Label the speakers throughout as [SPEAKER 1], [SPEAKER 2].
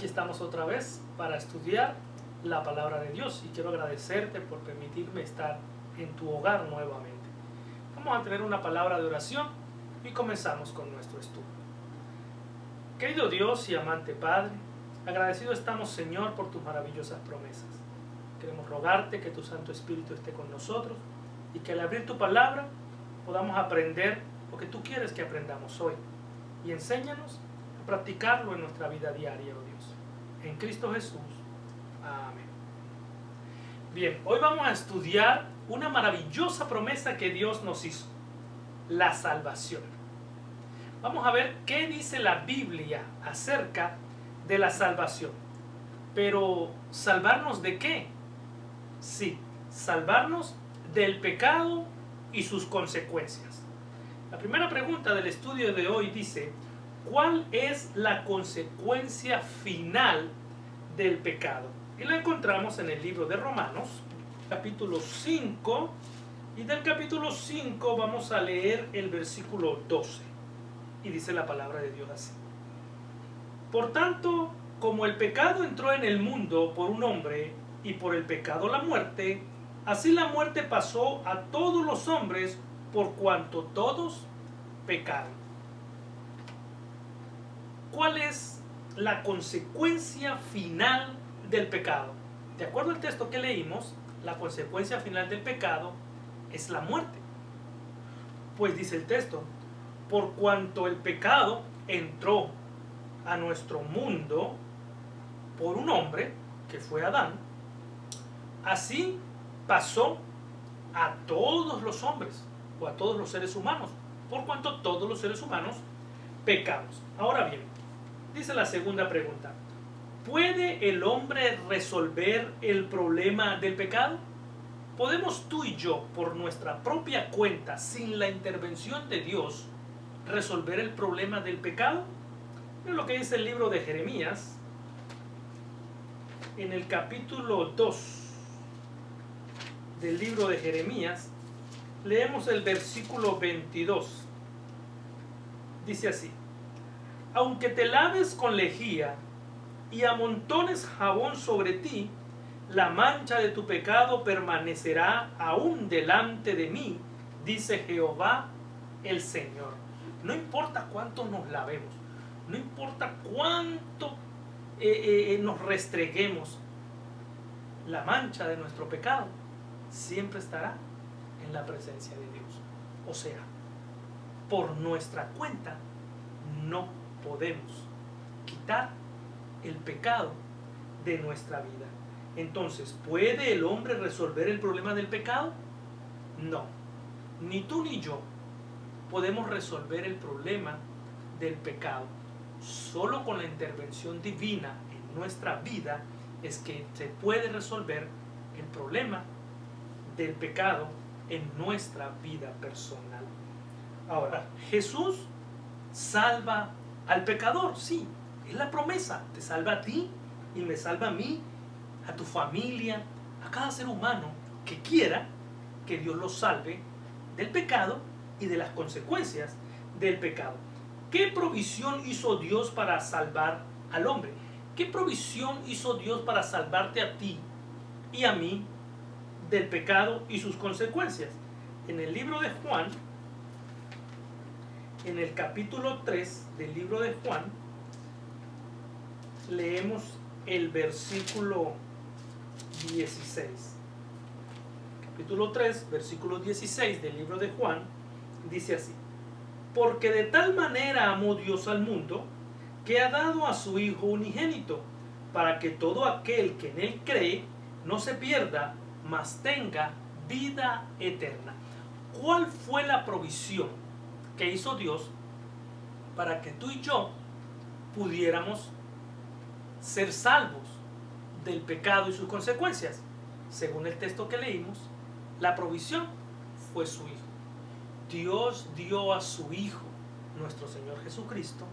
[SPEAKER 1] aquí estamos otra vez para estudiar la palabra de Dios y quiero agradecerte por permitirme estar en tu hogar nuevamente. Vamos a tener una palabra de oración y comenzamos con nuestro estudio. Querido Dios y amante Padre, agradecido estamos, Señor, por tus maravillosas promesas. Queremos rogarte que tu Santo Espíritu esté con nosotros y que al abrir tu palabra podamos aprender lo que tú quieres que aprendamos hoy y enséñanos a practicarlo en nuestra vida diaria, oh Dios. En Cristo Jesús. Amén. Bien, hoy vamos a estudiar una maravillosa promesa que Dios nos hizo, la salvación. Vamos a ver qué dice la Biblia acerca de la salvación. Pero, ¿salvarnos de qué? Sí, salvarnos del pecado y sus consecuencias. La primera pregunta del estudio de hoy dice: ¿cuál es la consecuencia final del pecado? Y la encontramos en el libro de Romanos, capítulo 5, y del capítulo 5 vamos a leer el versículo 12. Y dice la palabra de Dios así: por tanto, como el pecado entró en el mundo por un hombre, y por el pecado la muerte, así la muerte pasó a todos los hombres por cuanto todos pecaron. ¿Cuál es la consecuencia final del pecado? De acuerdo al texto que leímos, la consecuencia final del pecado es la muerte. Pues dice el texto: por cuanto el pecado entró a nuestro mundo por un hombre, que fue Adán, así pasó a todos los hombres o a todos los seres humanos, por cuanto todos los seres humanos pecamos. Ahora bien, dice la segunda pregunta: ¿puede el hombre resolver el problema del pecado? ¿Podemos tú y yo, por nuestra propia cuenta, sin la intervención de Dios, resolver el problema del pecado? Es lo que dice el libro de Jeremías, en el capítulo 2 del libro de Jeremías, leemos el versículo 22. Dice así: aunque te laves con lejía y amontones jabón sobre ti, la mancha de tu pecado permanecerá aún delante de mí, dice Jehová el Señor. No importa cuánto nos lavemos, no importa cuánto nos restreguemos, la mancha de nuestro pecado siempre estará en la presencia de Dios. O sea, por nuestra cuenta no podemos quitar el pecado de nuestra vida. Entonces, ¿puede el hombre resolver el problema del pecado? No, ni tú ni yo podemos resolver el problema del pecado. Solo con la intervención divina en nuestra vida es que se puede resolver el problema del pecado en nuestra vida personal. Ahora, Jesús salva al pecador, sí, es la promesa, te salva a ti y me salva a mí, a tu familia, a cada ser humano que quiera que Dios lo salve del pecado y de las consecuencias del pecado. ¿Qué provisión hizo Dios para salvar al hombre? ¿Qué provisión hizo Dios para salvarte a ti y a mí del pecado y sus consecuencias? En el libro de Juan, en el capítulo 3 del libro de Juan, leemos el versículo 16. Capítulo 3, versículo 16 del libro de Juan, dice así: porque de tal manera amó Dios al mundo, que ha dado a su Hijo unigénito, para que todo aquel que en él cree no se pierda, mas tenga vida eterna. ¿Cuál fue la provisión que hizo Dios para que tú y yo pudiéramos ser salvos del pecado y sus consecuencias? Según el texto que leímos, la provisión fue su Hijo. Dios dio a su Hijo, nuestro Señor Jesucristo,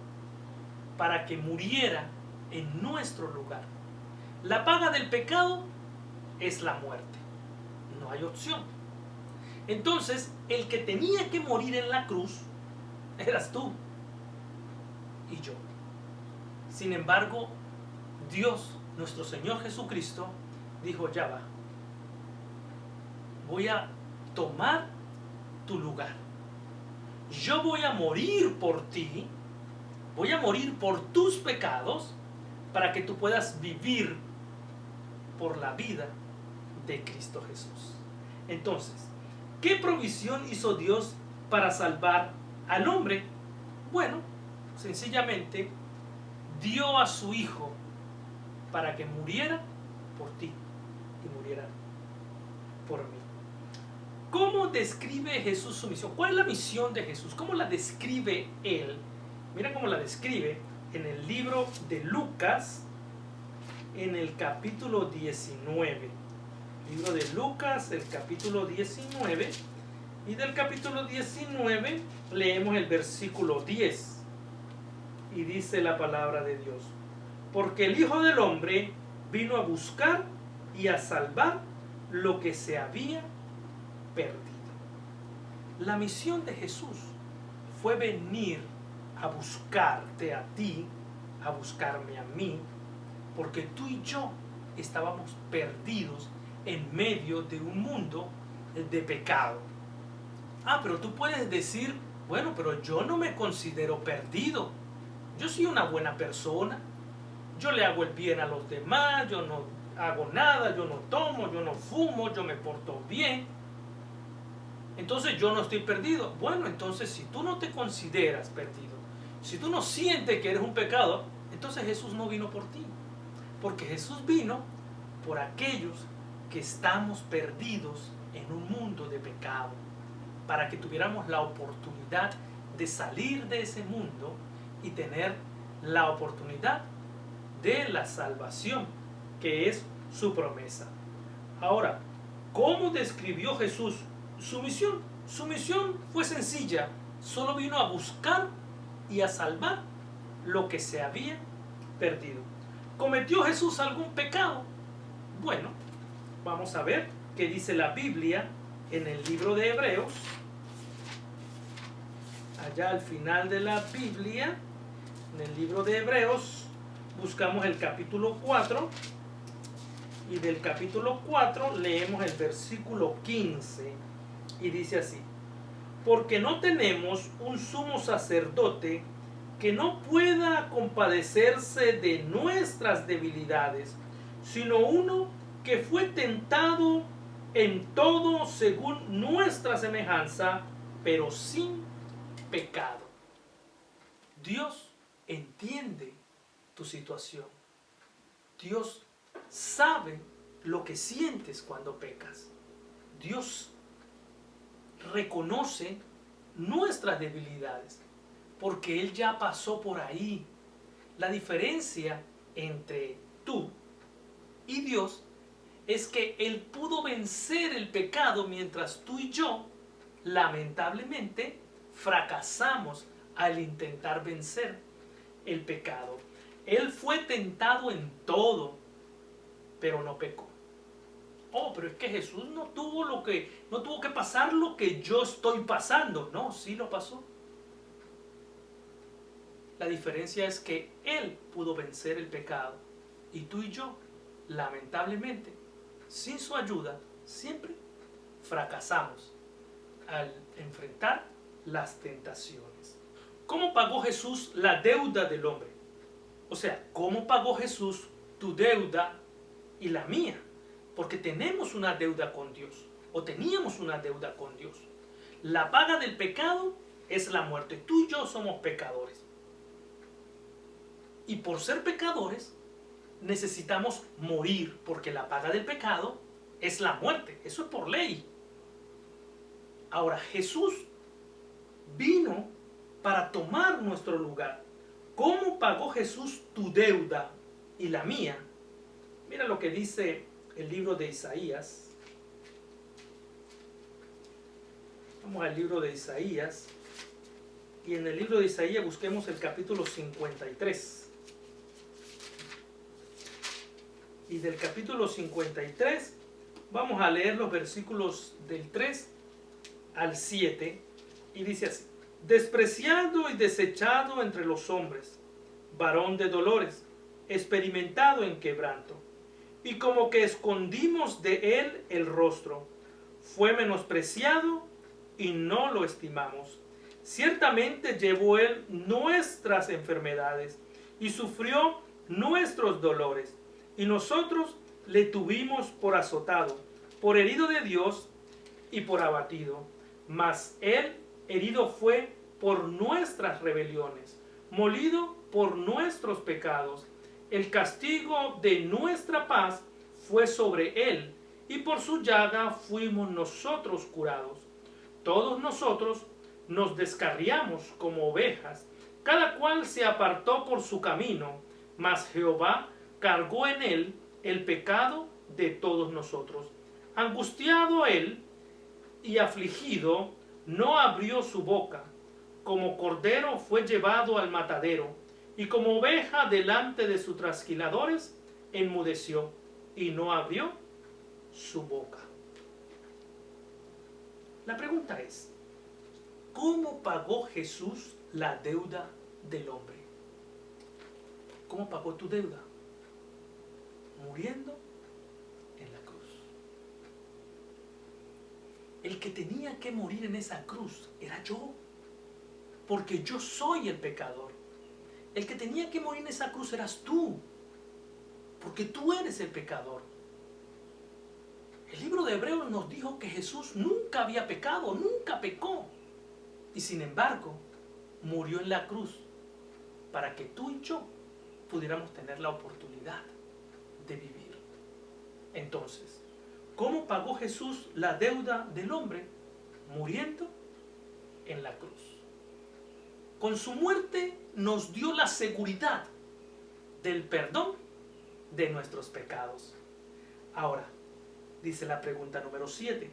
[SPEAKER 1] para que muriera en nuestro lugar. La paga del pecado es la muerte. No hay opción. Entonces, el que tenía que morir en la cruz eras tú y yo. Sin embargo, Dios, nuestro Señor Jesucristo, dijo, ya va, voy a tomar tu lugar. Yo voy a morir por ti, voy a morir por tus pecados, para que tú puedas vivir por la vida de Cristo Jesús. Entonces, ¿qué provisión hizo Dios para salvar al hombre? Bueno, sencillamente dio a su Hijo para que muriera por ti y muriera por mí. ¿Cómo describe Jesús su misión? ¿Cuál es la misión de Jesús? ¿Cómo la describe Él? Mira cómo la describe en el libro de Lucas, en el capítulo 19. Libro de Lucas, el capítulo 19. Y del capítulo 19 leemos el versículo 10. Y dice la palabra de Dios: porque el Hijo del Hombre vino a buscar y a salvar lo que se había perdido. La misión de Jesús fue venir a buscarte a ti, a buscarme a mí, porque tú y yo estábamos perdidos en medio de un mundo de pecado. Pero tú puedes decir, bueno, pero yo no me considero perdido. Yo soy una buena persona. Yo le hago el bien a los demás, yo no hago nada, yo no tomo, yo no fumo, yo me porto bien. Entonces yo no estoy perdido. Bueno, entonces si tú no te consideras perdido, si tú no sientes que eres un pecador, entonces Jesús no vino por ti. Porque Jesús vino por aquellos que estamos perdidos en un mundo de pecado, para que tuviéramos la oportunidad de salir de ese mundo y tener la oportunidad de la salvación, que es su promesa. Ahora, ¿cómo describió Jesús su misión? Su misión fue sencilla, solo vino a buscar y a salvar lo que se había perdido. ¿Cometió Jesús algún pecado? Bueno, vamos a ver qué dice la Biblia en el libro de Hebreos. Allá al final de la Biblia, en el libro de Hebreos, buscamos el capítulo 4 y del capítulo 4 leemos el versículo 15 y dice así: porque no tenemos un sumo sacerdote que no pueda compadecerse de nuestras debilidades, sino uno que fue tentado en todo según nuestra semejanza, pero sin pecado. Dios entiende tu situación. Dios sabe lo que sientes cuando pecas. Dios reconoce nuestras debilidades, porque Él ya pasó por ahí. La diferencia entre tú y Dios es que Él pudo vencer el pecado, mientras tú y yo, lamentablemente, fracasamos al intentar vencer el pecado. Él fue tentado en todo, pero no pecó. Pero es que Jesús no tuvo que pasar lo que yo estoy pasando. No, sí lo pasó. La diferencia es que Él pudo vencer el pecado, y tú y yo, lamentablemente, sin su ayuda, siempre fracasamos al enfrentar las tentaciones. ¿Cómo pagó Jesús la deuda del hombre? O sea, ¿cómo pagó Jesús tu deuda y la mía? Porque tenemos una deuda con Dios, o teníamos una deuda con Dios. La paga del pecado es la muerte. Tú y yo somos pecadores. Y por ser pecadores, necesitamos morir, porque la paga del pecado es la muerte. Eso es por ley. Ahora, Jesús vino para tomar nuestro lugar. ¿Cómo pagó Jesús tu deuda y la mía? Mira lo que dice el libro de Isaías. Vamos al libro de Isaías. Y en el libro de Isaías busquemos el capítulo 53. Y del capítulo 53 vamos a leer los versículos del 3 al 7. Y dice así: despreciado y desechado entre los hombres, varón de dolores, experimentado en quebranto, y como que escondimos de él el rostro. Fue menospreciado y no lo estimamos. Ciertamente llevó él nuestras enfermedades y sufrió nuestros dolores, y nosotros le tuvimos por azotado, por herido de Dios y por abatido. Mas él herido fue por nuestras rebeliones, molido por nuestros pecados. El castigo de nuestra paz fue sobre él, y por su llaga fuimos nosotros curados. Todos nosotros nos descarriamos como ovejas, cada cual se apartó por su camino, mas Jehová cargó en él el pecado de todos nosotros. Angustiado él y afligido, no abrió su boca. Como cordero fue llevado al matadero, y como oveja delante de sus trasquiladores, enmudeció y no abrió su boca. La pregunta es, ¿cómo pagó Jesús la deuda del hombre? ¿Cómo pagó tu deuda? Muriendo en la cruz. El que tenía que morir en esa cruz era yo, porque yo soy el pecador. El que tenía que morir en esa cruz eras tú, porque tú eres el pecador. El libro de Hebreos nos dijo que Jesús nunca había pecado, nunca pecó. Y sin embargo, murió en la cruz para que tú y yo pudiéramos tener la oportunidad de vivir. Entonces, ¿cómo pagó Jesús la deuda del hombre? Muriendo en la cruz. Con su muerte nos dio la seguridad del perdón de nuestros pecados. Ahora, dice la pregunta número 7.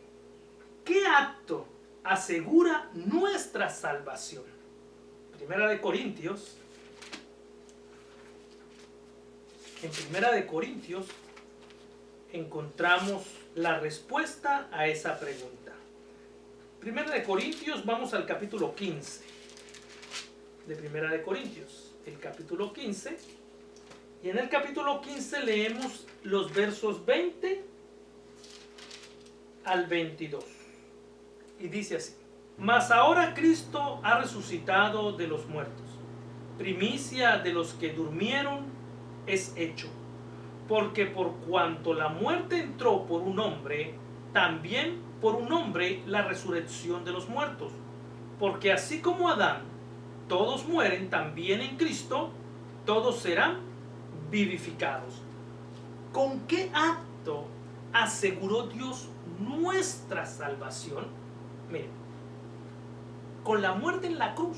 [SPEAKER 1] ¿Qué acto asegura nuestra salvación? Primera de Corintios. En Primera de Corintios encontramos la respuesta a esa pregunta. Primera de Corintios, vamos al capítulo 15 de Primera de Corintios, el capítulo 15, y en el capítulo 15 leemos los versos 20 al 22, y dice así: Mas ahora Cristo ha resucitado de los muertos, primicia de los que durmieron es hecho, porque por cuanto la muerte entró por un hombre, también por un hombre la resurrección de los muertos, porque así como Adán todos mueren, también en Cristo todos serán vivificados. ¿Con qué acto aseguró Dios nuestra salvación? Miren, con la muerte en la cruz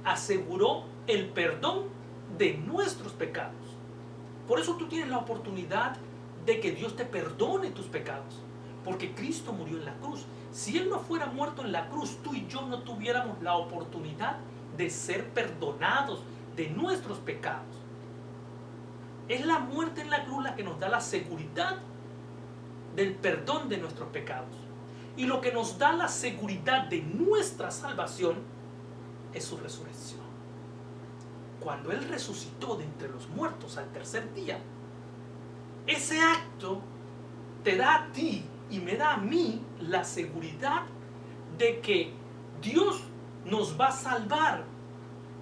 [SPEAKER 1] aseguró el perdón de nuestros pecados. Por eso tú tienes la oportunidad de que Dios te perdone tus pecados, porque Cristo murió en la cruz. Si Él no fuera muerto en la cruz, tú y yo no tuviéramos la oportunidad de ser perdonados de nuestros pecados. Es la muerte en la cruz la que nos da la seguridad del perdón de nuestros pecados. Y lo que nos da la seguridad de nuestra salvación es su resurrección. Cuando Él resucitó de entre los muertos al tercer día, ese acto te da a ti y me da a mí la seguridad de que Dios nos va a salvar.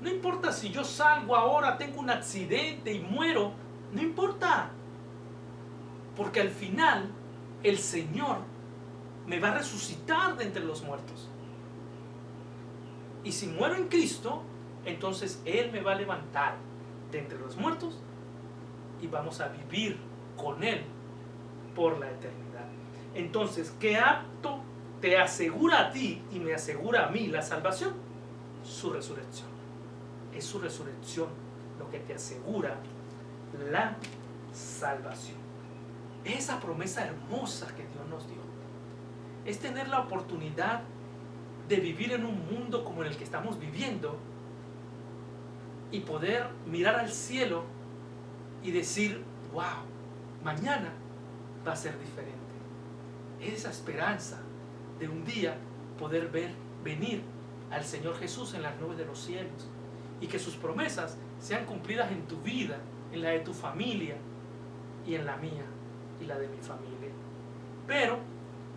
[SPEAKER 1] No importa si yo salgo ahora, tengo un accidente y muero, no importa, porque al final el Señor me va a resucitar de entre los muertos. Y si muero en Cristo, entonces Él me va a levantar de entre los muertos y vamos a vivir con Él por la eternidad. Entonces, ¿qué acto te asegura a ti y me asegura a mí la salvación? Su resurrección. Es su resurrección lo que te asegura la salvación. Esa promesa hermosa que Dios nos dio es tener la oportunidad de vivir en un mundo como en el que estamos viviendo y poder mirar al cielo y decir: wow, mañana va a ser diferente. Esa esperanza de un día poder ver venir al Señor Jesús en las nubes de los cielos y que sus promesas sean cumplidas en tu vida en la de tu familia y en la mía y la de mi familia. Pero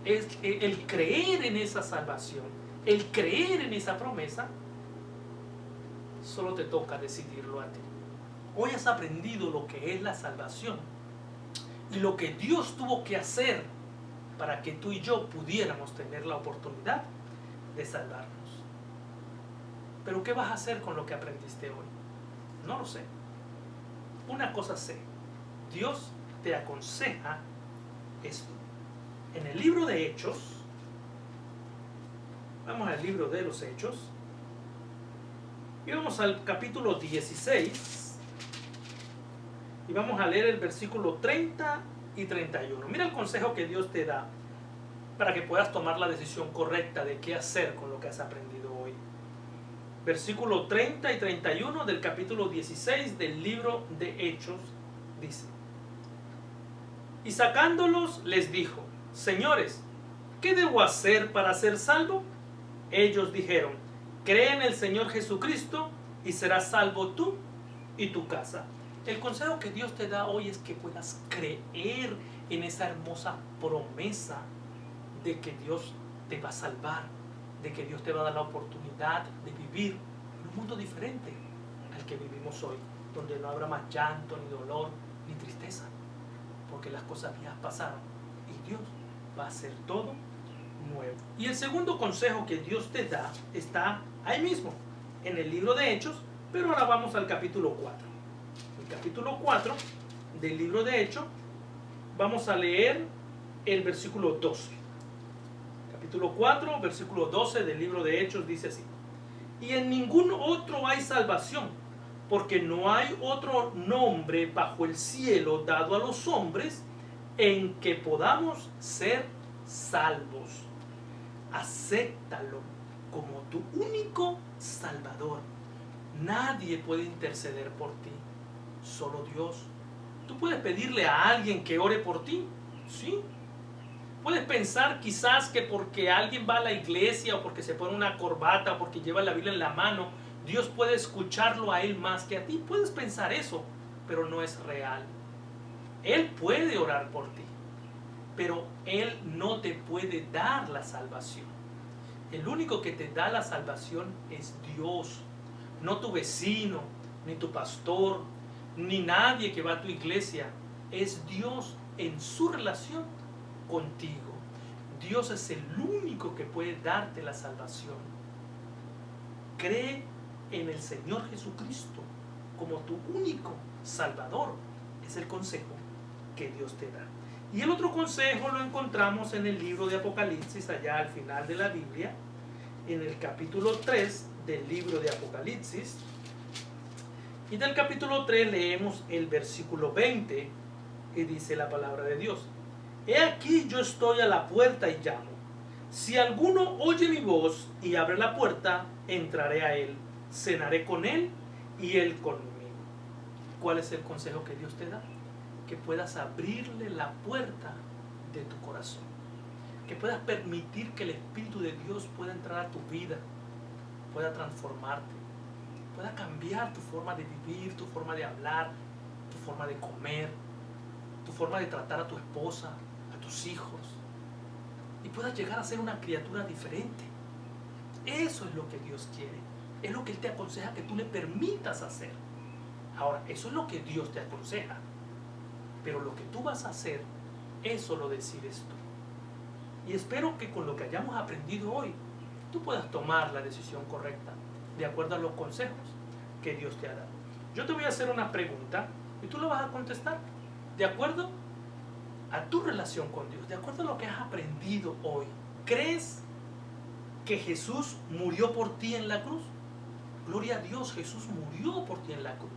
[SPEAKER 1] el creer en esa salvación, el creer en esa promesa, solo te toca decidirlo a ti. Hoy has aprendido lo que es la salvación y lo que Dios tuvo que hacer para que tú y yo pudiéramos tener la oportunidad de salvarnos. Pero ¿qué vas a hacer con lo que aprendiste hoy? No lo sé. Una cosa sé, Dios te aconseja esto. En el libro de Hechos, vamos al libro de los Hechos, y vamos al capítulo 16, y vamos a leer el versículo 30 y 31. Mira el consejo que Dios te da para que puedas tomar la decisión correcta de qué hacer con lo que has aprendido hoy. Versículo 30 y 31 del capítulo 16 del libro de Hechos dice: y sacándolos les dijo: señores, ¿qué debo hacer para ser salvo? Ellos dijeron: cree en el Señor Jesucristo y serás salvo tú y tu casa. El consejo que Dios te da hoy es que puedas creer en esa hermosa promesa de que Dios te va a salvar, de que Dios te va a dar la oportunidad de vivir en un mundo diferente al que vivimos hoy, donde no habrá más llanto, ni dolor, ni tristeza, porque las cosas viejas pasaron y Dios va a hacer todo nuevo. Y el segundo consejo que Dios te da está ahí mismo, en el libro de Hechos, pero ahora vamos al capítulo 4. El capítulo 4 del libro de Hechos, vamos a leer el versículo 12. Capítulo 4, versículo 12 del libro de Hechos dice así: y en ningún otro hay salvación, porque no hay otro nombre bajo el cielo dado a los hombres en que podamos ser salvos. Acéptalo como tu único Salvador. Nadie puede interceder por ti, solo Dios. Tú puedes pedirle a alguien que ore por ti, sí. Puedes pensar quizás que porque alguien va a la iglesia o porque se pone una corbata o porque lleva la Biblia en la mano, Dios puede escucharlo a él más que a ti. Puedes pensar eso, pero no es real. Él puede orar por ti, pero Él no te puede dar la salvación. El único que te da la salvación es Dios, no tu vecino, ni tu pastor, ni nadie que va a tu iglesia. Es Dios en su relación contigo. Dios es el único que puede darte la salvación. Cree en el Señor Jesucristo como tu único Salvador. Es el consejo que Dios te da. Y el otro consejo lo encontramos en el libro de Apocalipsis, allá al final de la Biblia, en el capítulo 3 del libro de Apocalipsis. Y del capítulo 3 leemos el versículo 20 y dice la palabra de Dios: he aquí yo estoy a la puerta y llamo. Si alguno oye mi voz y abre la puerta, entraré a él, cenaré con él y él conmigo. ¿Cuál es el consejo que Dios te da? Que puedas abrirle la puerta de tu corazón, que puedas permitir que el Espíritu de Dios pueda entrar a tu vida, pueda transformarte, pueda cambiar tu forma de vivir, tu forma de hablar, tu forma de comer, tu forma de tratar a tu esposa, a tus hijos, y puedas llegar a ser una criatura diferente. Eso es lo que Dios quiere, es lo que Él te aconseja que tú le permitas hacer. Ahora, eso es lo que Dios te aconseja, pero lo que tú vas a hacer, eso lo decides tú. Y espero que con lo que hayamos aprendido hoy, tú puedas tomar la decisión correcta, de acuerdo a los consejos que Dios te ha dado. Yo te voy a hacer una pregunta y tú lo vas a contestar de acuerdo a tu relación con Dios, de acuerdo a lo que has aprendido hoy. ¿Crees que Jesús murió por ti en la cruz? Gloria a Dios, Jesús murió por ti en la cruz.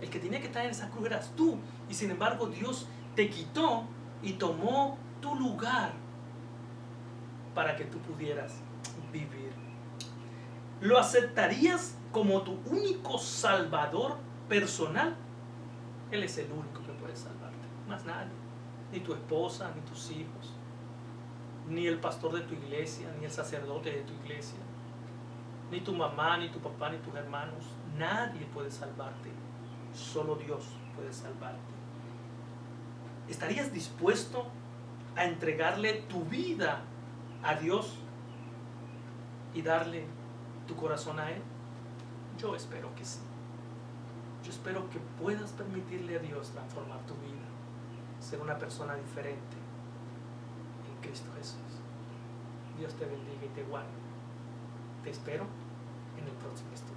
[SPEAKER 1] El que tenía que estar en esa cruz eras tú, y sin embargo Dios te quitó y tomó tu lugar para que tú pudieras vivir. ¿Lo aceptarías como tu único Salvador personal? Él es el único que puede salvarte, más nadie. Ni tu esposa, ni tus hijos, ni el pastor de tu iglesia, ni el sacerdote de tu iglesia, ni tu mamá, ni tu papá, ni tus hermanos. Nadie puede salvarte, solo Dios. puede salvarte. ¿Estarías dispuesto a entregarle tu vida a Dios y darle tu corazón a Él? Yo espero que sí. Yo espero que puedas permitirle a Dios transformar tu vida, ser una persona diferente en Cristo Jesús. Dios te bendiga y te guarde. Te espero en el próximo estudio.